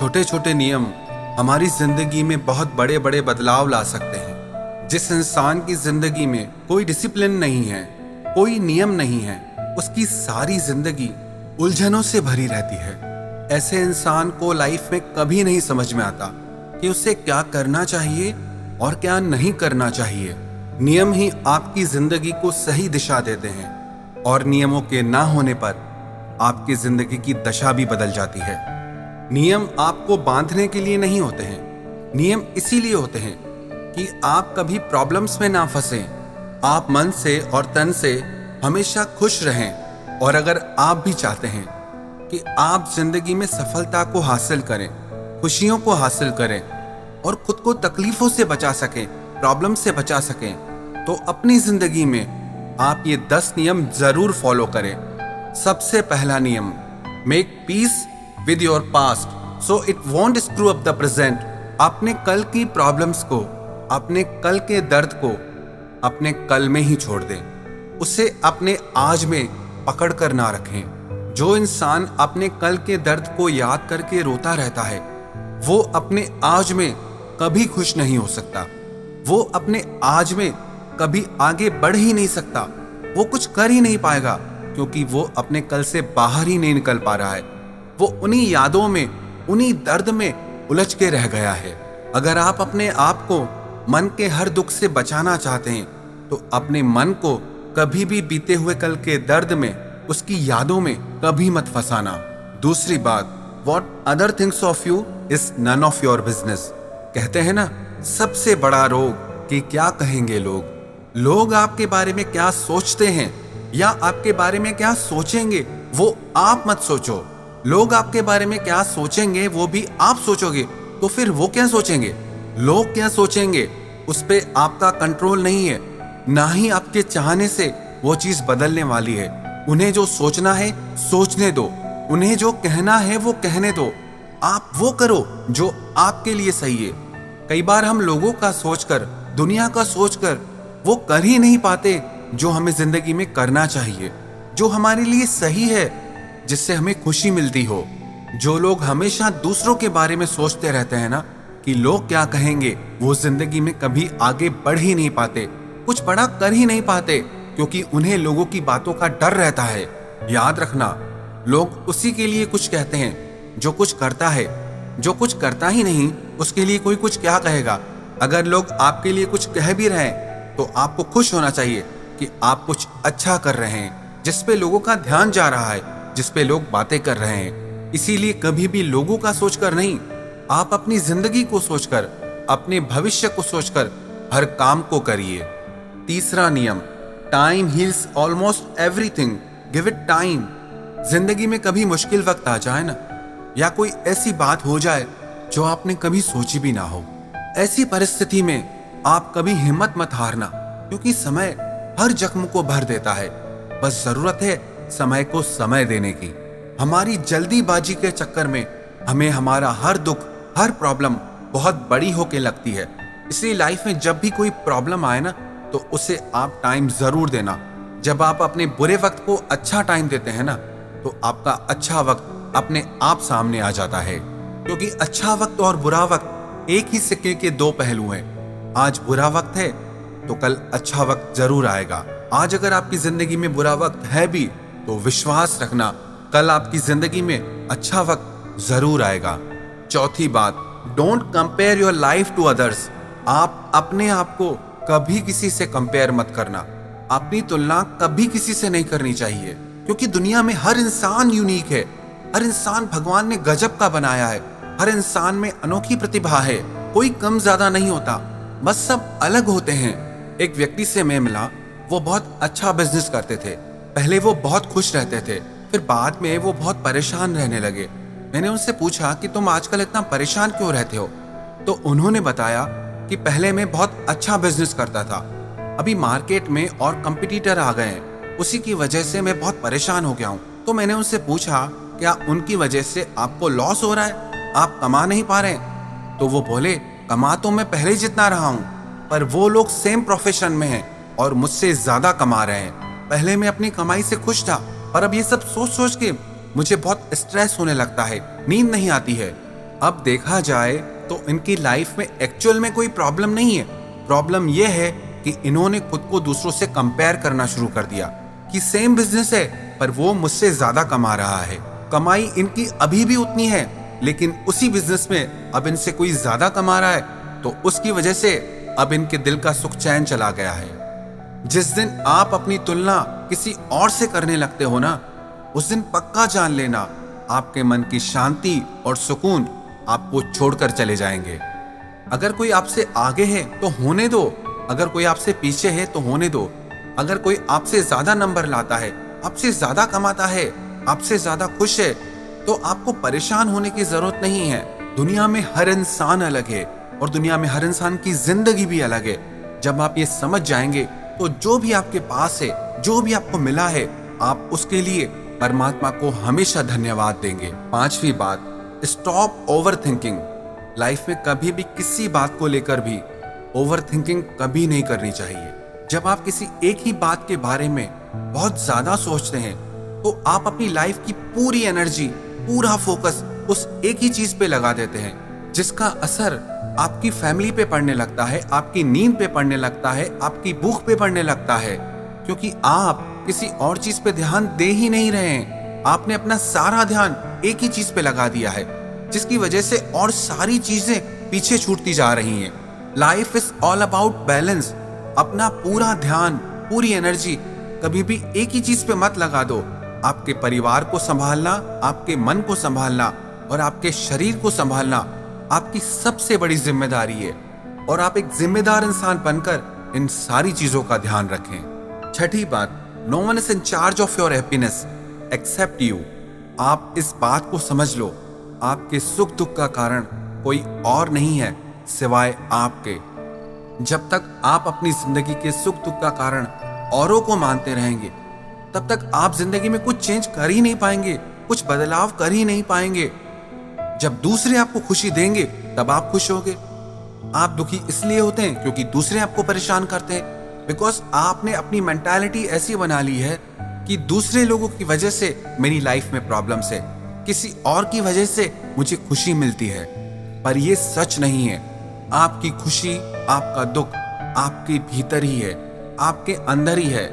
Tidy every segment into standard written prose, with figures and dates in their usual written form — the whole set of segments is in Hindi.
छोटे छोटे नियम हमारी जिंदगी में बहुत बड़े बड़े बदलाव ला सकते हैं। जिस इंसान की जिंदगी में कोई डिसिप्लिन नहीं है, कोई नियम नहीं है, उसकी सारी जिंदगी उलझनों से भरी रहती है। ऐसे इंसान को लाइफ में कभी नहीं समझ में आता कि उसे क्या करना चाहिए और क्या नहीं करना चाहिए। नियम ही आपकी जिंदगी को सही दिशा देते हैं और नियमों के ना होने पर आपकी जिंदगी की दशा भी बदल जाती है। नियम आपको बांधने के लिए नहीं होते हैं, नियम इसीलिए होते हैं कि आप कभी प्रॉब्लम्स में ना फंसें, आप मन से और तन से हमेशा खुश रहें। और अगर आप भी चाहते हैं कि आप जिंदगी में सफलता को हासिल करें, खुशियों को हासिल करें और खुद को तकलीफों से बचा सकें, प्रॉब्लम से बचा सकें, तो अपनी जिंदगी में आप ये 10 नियम जरूर फॉलो करें। सबसे पहला नियम, make peace with your past so it won't screw up the present. अपने कल की प्रॉब्लम्स को, अपने कल के दर्द को अपने कल में ही छोड़ दें, उसे अपने आज में पकड़ कर ना रखें। जो इंसान अपने कल के दर्द को याद करके रोता रहता है, वो अपने आज में कभी खुश नहीं हो सकता। वो अपने आज में कभी आगे बढ़ ही नहीं सकता, वो कुछ कर ही नहीं पाएगा, क्योंकि वो अपने कल से बाहर ही नहीं निकल पा रहा है। वो उन्हीं यादों में, उन्हीं दर्द में उलझ के रह गया है। अगर आप अपने आप को मन के हर दुख से बचाना चाहते हैं, तो अपने मन को कभी भी बीते हुए कल के दर्द में, उसकी यादों में कभी मत फंसाना। दूसरी बात, what other things of you is none of your business. कहते हैं ना, सबसे बड़ा रोग कि क्या कहेंगे लोग। लोग आपके बारे में क्या सोचते हैं या आपके बारे में क्या सोचेंगे, वो आप मत सोचो। लोग आपके बारे में क्या सोचेंगे वो भी आप सोचोगे, तो फिर वो क्या सोचेंगे, लोग क्या सोचेंगे, उस पे आपका कंट्रोल नहीं है। ना ही आपके चाहने से वो चीज बदलने वाली है। उन्हें जो सोचना है सोचने दो, उन्हें जो कहना है वो कहने दो। आप वो करो जो आपके लिए सही है। कई बार हम लोगों का सोचकर, दुनिया का सोचकर वो कर ही नहीं पाते जो हमें जिंदगी में करना चाहिए, जो हमारे लिए सही है, जिससे हमें खुशी मिलती हो। जो लोग हमेशा दूसरों के बारे में सोचते रहते हैं ना, कि लोग क्या कहेंगे, वो जिंदगी में कभी आगे बढ़ ही नहीं पाते, कुछ बड़ा कर ही नहीं पाते, क्योंकि उन्हें लोगों की बातों का डर रहता है। याद रखना, लोग उसी के लिए कुछ कहते हैं जो कुछ करता है। जो कुछ करता ही नहीं, उसके लिए कोई कुछ क्या कहेगा। अगर लोग आपके लिए कुछ कह भी रहे हैं, तो आपको खुश होना चाहिए कि आप कुछ अच्छा कर रहे हैं, जिस पे लोगों का ध्यान जा रहा है, जिस पे लोग बातें कर रहे हैं। इसीलिए कभी भी लोगों का सोचकर नहीं, आप अपनी जिंदगी को सोचकर, अपने भविष्य को सोचकर हर काम को करिए। तीसरा नियम, time heals almost everything, give it time. जिंदगी में कभी मुश्किल वक्त आ जाए ना, या कोई ऐसी बात हो जाए जो आपने कभी सोची भी ना हो, ऐसी परिस्थिति में आप कभी हिम्मत मत हारना, क्योंकि समय हर जख्म को भर देता है। बस जरूरत है समय को समय देने की। हमारी जल्दीबाजी के चक्कर में हमें हमारा हर दुख, हर प्रॉब्लम बहुत बड़ी होके लगती है। इसलिए लाइफ में जब भी कोई प्रॉब्लम आए ना, तो उसे आप टाइम जरूर देना। जब आप अपने बुरे वक्त को अच्छा टाइम देते हैं ना, तो आपका अच्छा वक्त अपने आप सामने आ जाता है। क्योंकि अच्छा वक्त और बुरा वक्त एक ही सिक्के के दो पहलू हैं। आज बुरा वक्त है तो कल अच्छा वक्त जरूर आएगा। आज अगर आपकी जिंदगी में बुरा वक्त है भी, तो विश्वास रखना, कल आपकी जिंदगी में अच्छा वक्त जरूर आएगा। चौथी बात, don't compare your life to others. आप अपने आप को कभी किसी से कंपेयर मत करना। अपनी तुलना कभी किसी से नहीं करनी चाहिए, क्योंकि दुनिया में हर इंसान यूनिक है। हर इंसान भगवान ने गजब का बनाया है। हर इंसान में अनोखी प्रतिभा है। कोई कम ज्यादा नहीं होता, बस सब अलग होते हैं। एक व्यक्ति से मैं मिला, वो बहुत अच्छा बिजनेस करते थे। पहले वो बहुत खुश रहते थे, फिर बाद में वो बहुत परेशान रहने लगे। मैंने उनसे पूछा कि तुम आजकल इतना परेशान क्यों रहते हो? तो उन्होंने बताया कि पहले मैं बहुत अच्छा बिजनेस करता था, अभी मार्केट में और कंपटीटर आ गए हैं, उसी की वजह से मैं बहुत परेशान हो गया हूँ। तो मैंने उनसे पूछा, क्या उनकी वजह से आपको लॉस हो रहा है, आप कमा नहीं पा रहे हैं? तो वो बोले, कमा तो मैं पहले जितना रहा हूँ, पर वो लोग सेम प्रोफेशन में हैं और मुझसे ज्यादा कमा रहे हैं। पहले मैं अपनी कमाई से खुश था, पर अब ये सब सोच सोच के मुझे बहुत स्ट्रेस होने लगता है, नींद नहीं आती है। अब देखा जाए तो इनकी लाइफ में एक्चुअल में कोई प्रॉब्लम नहीं है। प्रॉब्लम यह है कि इन्होंने खुद को दूसरों से कंपेयर करना शुरू कर दिया कि सेम बिजनेस है पर वो मुझसे ज्यादा कमा रहा है, कमाई इनकी अभी भी उतनी है, लेकिन उसी बिजनेस में अब इनसे कोई ज्यादा कमा रहा है, तो उसकी वजह से अब इनके दिल का सुख चैन चला गया है। जिस दिन आप अपनी तुलना किसी और से करने लगते हो ना, उस दिन पक्का जान लेना आपके मन की शांति और सुकून आपको छोड़कर चले जाएंगे। अगर कोई आपसे आगे है तो होने दो, अगर कोई आपसे पीछे है तो होने दो। अगर कोई आपसे ज्यादा नंबर लाता है, आपसे ज्यादा कमाता है, आपसे ज्यादा खुश है, तो आपको परेशान होने की जरूरत नहीं है। दुनिया में हर इंसान अलग है और दुनिया में हर इंसान की जिंदगी भी अलग है। जब आप ये समझ जाएंगे तो जो भी आपके पास है, जो भी आपको मिला है, आप उसके लिए परमात्मा को हमेशा धन्यवाद देंगे। 5वीं बात, स्टॉप ओवर थिंकिंग। लाइफ में कभी भी किसी बात को लेकर भी ओवर थिंकिंग कभी नहीं करनी चाहिए। जब आप किसी एक ही बात के बारे में बहुत ज्यादा सोचते हैं तो आप अपनी लाइफ की पूरी एनर्जी, पूरा फोकस उस एक ही चीज पे लगा देते हैं, जिसका असर आपकी फैमिली पे पड़ने लगता है, आपकी नींद पे पड़ने लगता है, आपकी भूख पे पड़ने लगता है, क्योंकि आप किसी और चीज पे ध्यान दे ही नहीं रहे हैं। आपने अपना सारा ध्यान एक ही चीज पे लगा दिया है, जिसकी वजह से और सारी चीजें पीछे छूटती जा रही हैं। Life is all about balance. अपना पूरा ध्यान, पूरी एनर्जी कभी भी एक ही चीज पे मत लगा दो। आपके परिवार को संभालना, आपके मन को संभालना और आपके शरीर को संभालना आपकी सबसे बड़ी जिम्मेदारी है, और आप एक जिम्मेदार इंसान बनकर इन सारी चीजों का ध्यान रखें। 6ठी बात, no one is in charge of your happiness except you. आप इस बात को समझ लो, आपके सुख दुख का कारण कोई और नहीं है सिवाय आपके। जब तक आप अपनी जिंदगी के सुख दुख का कारण औरों को मानते रहेंगे, तब तक आप जिंदगी में कुछ चेंज कर ही नहीं पाएंगे, कुछ बदलाव कर ही नहीं पाएंगे। जब दूसरे आपको खुशी देंगे तब आप खुश होगे। आप दुखी इसलिए होते हैं क्योंकि दूसरे आपको परेशान करते हैं, बिकॉज आपने अपनी मेंटालिटी ऐसी बना ली है कि दूसरे लोगों की वजह से मेरी लाइफ में प्रॉब्लम्स है, किसी और की वजह से मुझे खुशी मिलती है। पर यह सच नहीं है। आपकी खुशी, आपका दुख आपके भीतर ही है, आपके अंदर ही है।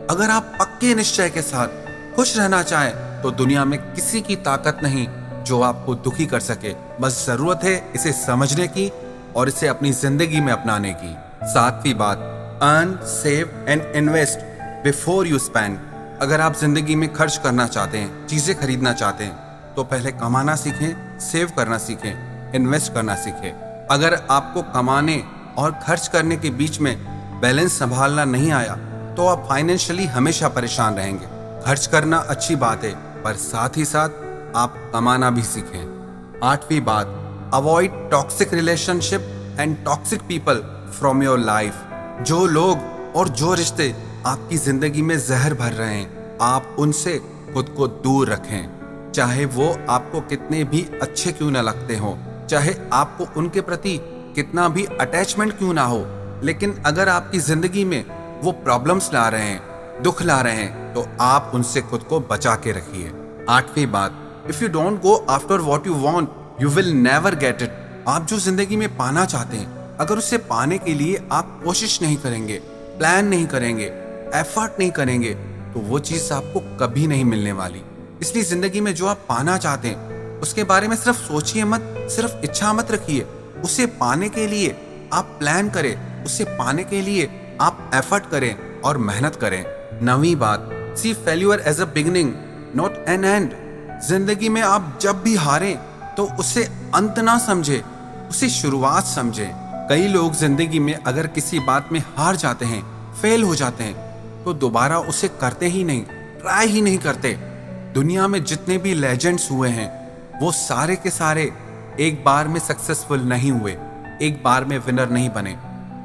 अगर आप पक्के निश्चय के साथ खुश रहना चाहें तो दुनिया में किसी की ताकत नहीं जो आपको दुखी कर सके। बस जरूरत है इसे समझने की और इसे अपनी जिंदगी में अपनाने की। 7वीं बात, earn, save and invest before you spend. अगर आप जिंदगी में खर्च करना चाहते हैं, चीजें खरीदना चाहते हैं, तो पहले कमाना सीखें, सेव करना सीखें, इन्वेस्ट करना सीखें। अगर आपको कमाने और खर्च करने के बीच में बैलेंस संभालना नहीं आया तो आप फाइनेंशियली हमेशा परेशान रहेंगे। खर्च करना अच्छी बात है, पर साथ ही साथ आप कमाना भी सीखें। 8वीं बात, avoid toxic relationship and toxic people from your life. जो लोग और जो रिश्ते आपकी जिंदगी में जहर भर रहे हैं, आप उनसे खुद को दूर रखें। चाहे वो आपको कितने भी अच्छे क्यों ना लगते हो, चाहे आपको उनके प्रति कितना भी अटैचमेंट क्यों ना हो, लेकिन अगर आपकी जिंदगी में वो प्रॉब्लम्स ला रहे हैं, दुख ला रहे हैं, तो आप उनसे खुद को बचा के रखिए। 8वीं बात, if you don't go after what you want you will never get it. आप जो जिंदगी में पाना चाहते हैं, अगर उसे पाने के लिए आप कोशिश नहीं करेंगे, प्लान नहीं करेंगे, एफर्ट नहीं करेंगे, तो वो चीज आपको कभी नहीं मिलने वाली। इसलिए जिंदगी में जो आप पाना चाहते हैं उसके बारे में सिर्फ सोचिए मत, सिर्फ इच्छा मत रखिए। उसे पाने के लिए आप प्लान करें, उसे पाने के लिए आप एफर्ट करें और मेहनत करें। 9वीं बात, see failure as a beginning not an end. जिंदगी में आप जब भी हारें तो उसे अंत ना समझे, उसे शुरुआत समझे। कई लोग जिंदगी में अगर किसी बात में हार जाते हैं, फेल हो जाते हैं, तो दोबारा उसे करते ही नहीं, ट्राई ही नहीं करते। दुनिया में जितने भी लेजेंड्स हुए हैं वो सारे के सारे एक बार में सक्सेसफुल नहीं हुए, एक बार में विनर नहीं बने।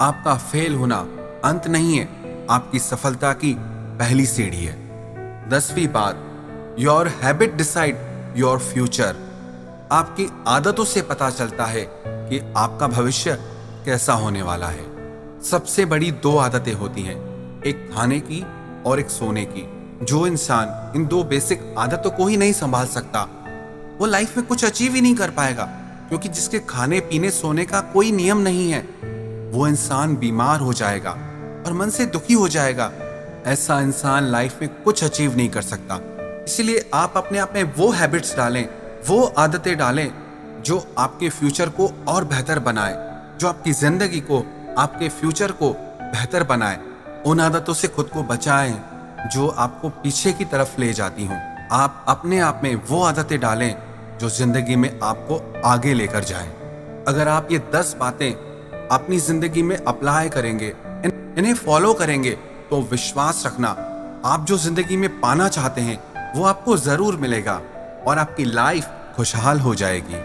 आपका फेल होना अंत नहीं है, आपकी सफलता की पहली सीढ़ी है। 10वीं बात, your habit decide your future. आपकी आदतों से पता चलता है कि आपका भविष्य कैसा होने वाला है। सबसे बड़ी 2 आदतें होती हैं, एक खाने की और एक सोने की। जो इंसान इन 2 बेसिक आदतों को ही नहीं संभाल सकता वो लाइफ में कुछ अचीव ही नहीं कर पाएगा, क्योंकि जिसके खाने पीने सोने का कोई नियम नहीं है, वो इंसान बीमार हो जाएगा और मन से दुखी हो जाएगा। ऐसा इंसान लाइफ में कुछ अचीव नहीं कर सकता। इसलिए आप अपने आप में वो हैबिट्स डालें, वो आदतें डालें जो आपके फ्यूचर को और बेहतर बनाए, जो आपकी जिंदगी को, आपके फ्यूचर को बेहतर बनाए। उन आदतों से खुद को बचाएं जो आपको पीछे की तरफ ले जाती हों। आप अपने आप में वो आदतें डालें जो जिंदगी में आपको आगे लेकर जाएं। अगर आप ये 10 बातें अपनी जिंदगी में अप्लाई करेंगे, इन्हें फॉलो करेंगे, तो विश्वास रखना, आप जो जिंदगी में पाना चाहते हैं वो आपको जरूर मिलेगा और आपकी लाइफ खुशहाल हो जाएगी।